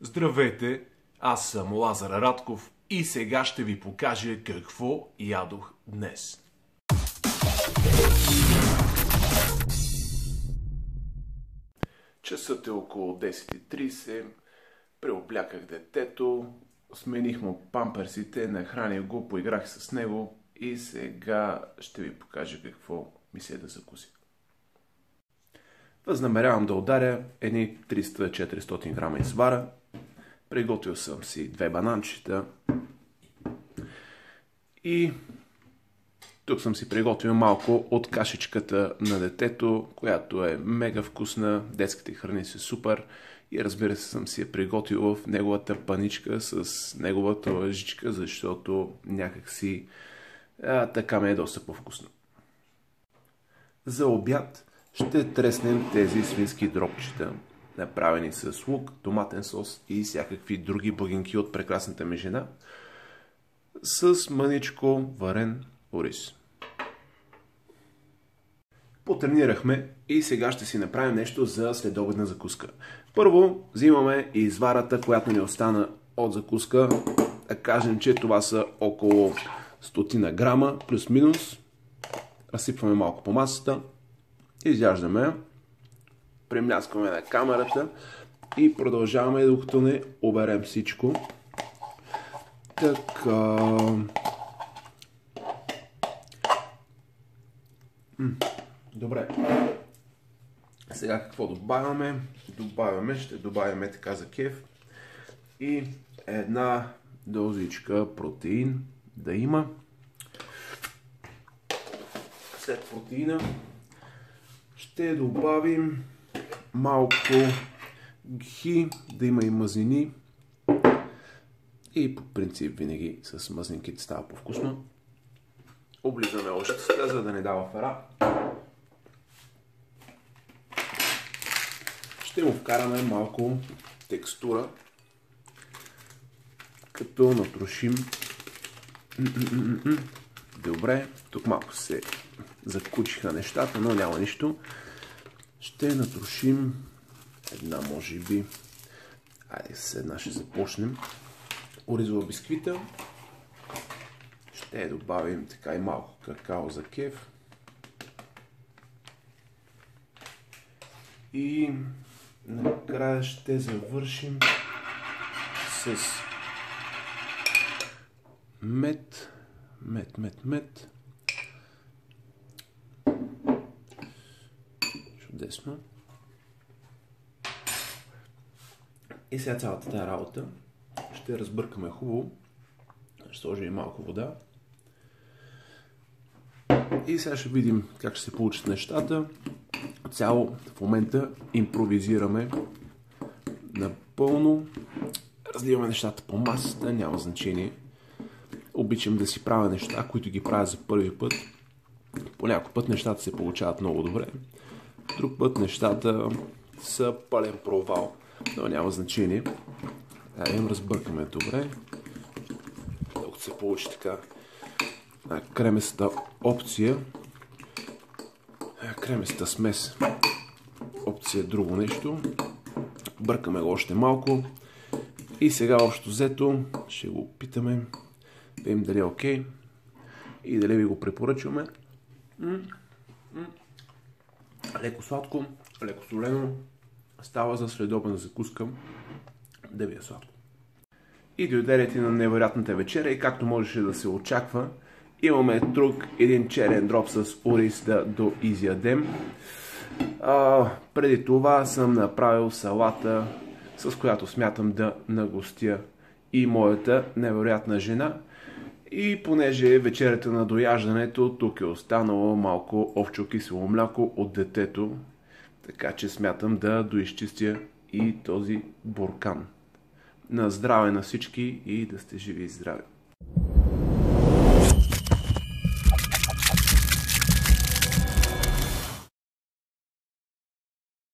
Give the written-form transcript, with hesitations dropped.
Здравейте, аз съм Лазар Радков и сега ще ви покажа какво ядох днес. Часът е около 10:30, преобляках детето, смених му памперсите, нахраних го, поиграх с него и сега ще ви покажа какво ми се е да закуси. Възнамерявам да ударя едни 300-400 грама извара. Приготвил съм си 2 бананчета и тук съм си приготвил малко от кашичката на детето, която е мега вкусна, детските храни са супер и разбира се съм си я приготвил в неговата паничка с неговата лъжичка, защото някакси така ми е доста по-вкусно. За обяд ще треснем тези свински дропчета, направени с лук, томатен сос и всякакви други бъгинки от прекрасната ми жена, с мъничко варен ориз. Потренирахме и сега ще си направим нещо за следобедна закуска. Първо взимаме изварата, която ни остана от закуска. Да кажем, че това са около 100 грама, плюс-минус. Разсипваме малко по масата, изяждаме я, премляскваме на камерата и продължаваме докато не оберем всичко. Така. Добре. Сега какво добавяме? Ще добавяме така за кеф и една дозичка протеин да има. След протеина ще добавим малко гхи, да има и мазнини. И по принцип винаги с мазнинките става по-вкусно. Облизаме ложицата, за да не дава фара. Ще му вкараме малко текстура, като натрошим. Добре, тук малко се закучиха нещата, но няма нищо. Ще натрошим една, може би. Айде с една ще започнем. Оризова бисквита. Ще добавим така и малко какао за кеф. И накрая ще завършим с мед. Чудесно. И сега цялата тази работа ще разбъркаме хубаво. Ще сложим и малко вода. И сега ще видим как ще се получат нещата. Цяло в момента импровизираме напълно. Разливаме нещата по масата, няма значение. Обичам да си правя неща, които ги правя за първи път. По някой път нещата се получават много добре. Друг път нещата са пълен провал, но няма значение. Да разбъркаме добре. Докато се получи така креместа опция, креместа смес, опция друго нещо. Бъркаме го още малко и сега общо взето ще го опитаме да видим дали е окей и дали ви го препоръчваме. Леко сладко, леко солено, става за следобедна закуска, да ви е сладко. И дойде рети на невероятната вечеря и както можеше да се очаква, имаме тук един черен дроп с ориз да доизядем. Преди това съм направил салата, с която смятам да нагостя и моята невероятна жена. И понеже вечерята на дояждането, тук е останало малко овчо кисело мляко от детето, така че смятам да доизчистя и този буркан. На здраве на всички и да сте живи и здрави!